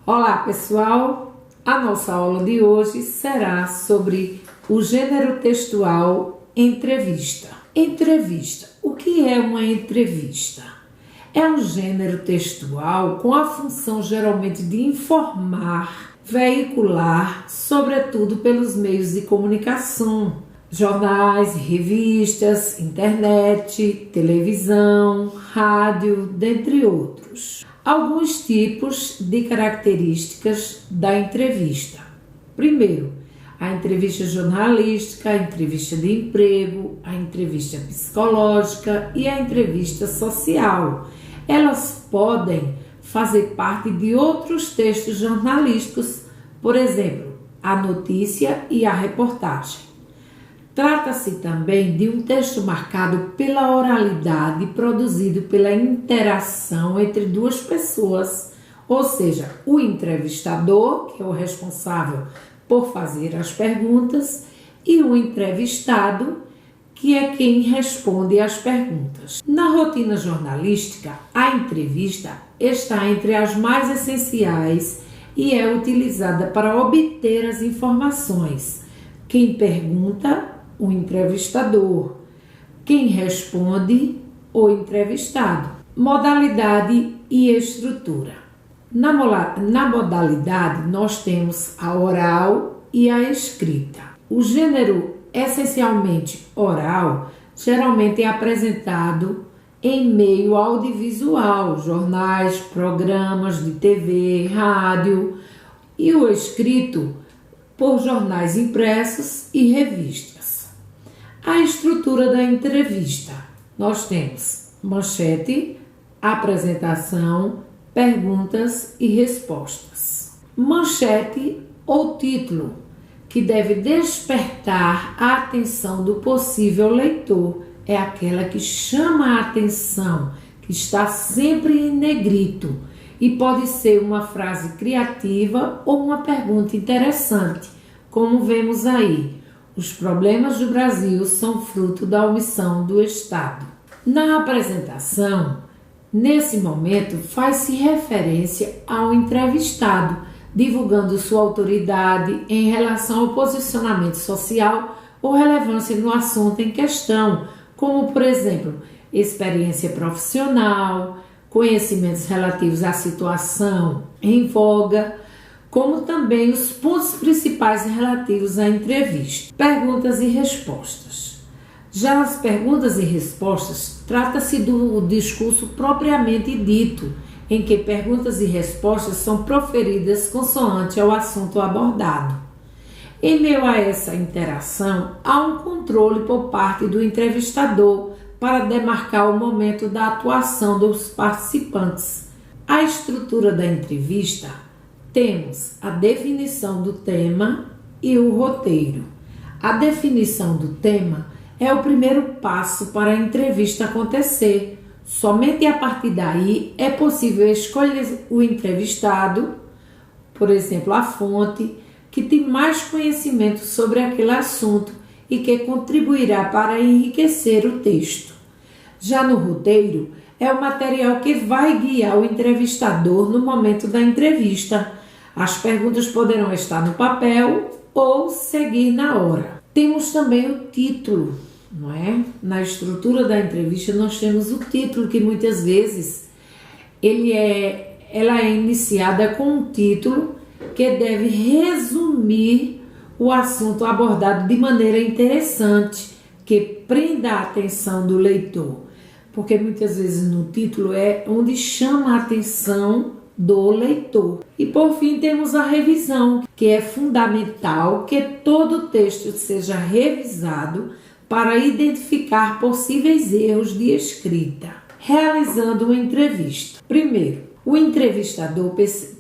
Olá pessoal, a nossa aula de hoje será sobre o gênero textual entrevista. Entrevista. O que é uma entrevista? É um gênero textual com a função geralmente de informar, veicular, sobretudo pelos meios de comunicação, jornais, revistas, internet, televisão, rádio, dentre outros. Alguns tipos de características da entrevista. Primeiro, a entrevista jornalística, a entrevista de emprego, a entrevista psicológica e a entrevista social. Elas podem fazer parte de outros textos jornalísticos, por exemplo, a notícia e a reportagem. Trata-se também de um texto marcado pela oralidade, produzido pela interação entre duas pessoas, ou seja, o entrevistador, que é o responsável por fazer as perguntas, e o entrevistado, que é quem responde às perguntas. Na rotina jornalística, a entrevista está entre as mais essenciais e é utilizada para obter as informações. Quem pergunta, o entrevistador. Quem responde, o entrevistado. Modalidade e estrutura. Na modalidade, nós temos a oral e a escrita. O gênero essencialmente oral geralmente é apresentado em meio audiovisual, jornais, programas de TV, rádio, e o escrito por jornais impressos e revistas. A estrutura da entrevista. Nós temos manchete, apresentação, perguntas e respostas. Manchete ou título, que deve despertar a atenção do possível leitor, é aquela que chama a atenção, que está sempre em negrito e pode ser uma frase criativa ou uma pergunta interessante, como vemos aí. Os problemas do Brasil são fruto da omissão do Estado. Na apresentação, nesse momento, faz-se referência ao entrevistado, divulgando sua autoridade em relação ao posicionamento social ou relevância no assunto em questão, como, por exemplo, experiência profissional, conhecimentos relativos à situação em voga, como também os pontos principais relativos à entrevista. Perguntas e respostas. Já as perguntas e respostas, trata-se do discurso propriamente dito, em que perguntas e respostas são proferidas consoante ao assunto abordado. Em meio a essa interação, há um controle por parte do entrevistador para demarcar o momento da atuação dos participantes. A estrutura da entrevista. Temos a definição do tema e o roteiro. A definição do tema é o primeiro passo para a entrevista acontecer. Somente a partir daí é possível escolher o entrevistado, por exemplo, a fonte, que tem mais conhecimento sobre aquele assunto e que contribuirá para enriquecer o texto. Já no roteiro, é o material que vai guiar o entrevistador no momento da entrevista. As perguntas poderão estar no papel ou seguir na hora. Temos também o título, não é? Na estrutura da entrevista nós temos o título, que muitas vezes ela é iniciada com um título que deve resumir o assunto abordado de maneira interessante, que prenda a atenção do leitor. Porque muitas vezes no título é onde chama a atenção do leitor. E por fim temos a revisão, que é fundamental que todo o texto seja revisado para identificar possíveis erros de escrita. Realizando uma entrevista. Primeiro, o entrevistador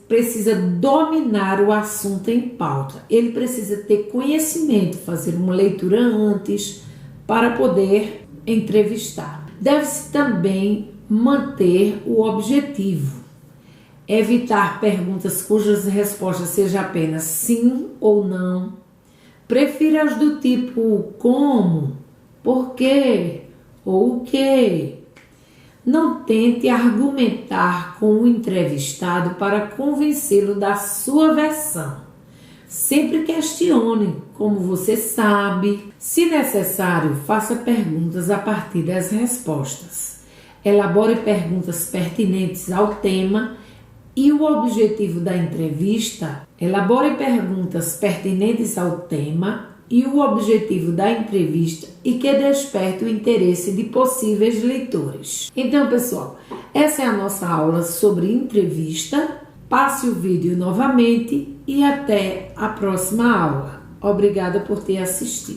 precisa dominar o assunto em pauta. Ele precisa ter conhecimento, fazer uma leitura antes para poder entrevistar. Deve-se também manter o objetivo. Evitar perguntas cujas respostas seja apenas sim ou não. Prefira as do tipo como, por quê ou o quê. Não tente argumentar com o entrevistado para convencê-lo da sua versão. Sempre questione como você sabe. Se necessário, faça perguntas a partir das respostas. Elabore perguntas pertinentes ao tema e o objetivo da entrevista. Elabore perguntas pertinentes ao tema e o objetivo da entrevista e que desperte o interesse de possíveis leitores. Então, pessoal, essa é a nossa aula sobre entrevista. Passe o vídeo novamente e até a próxima aula. Obrigada por ter assistido.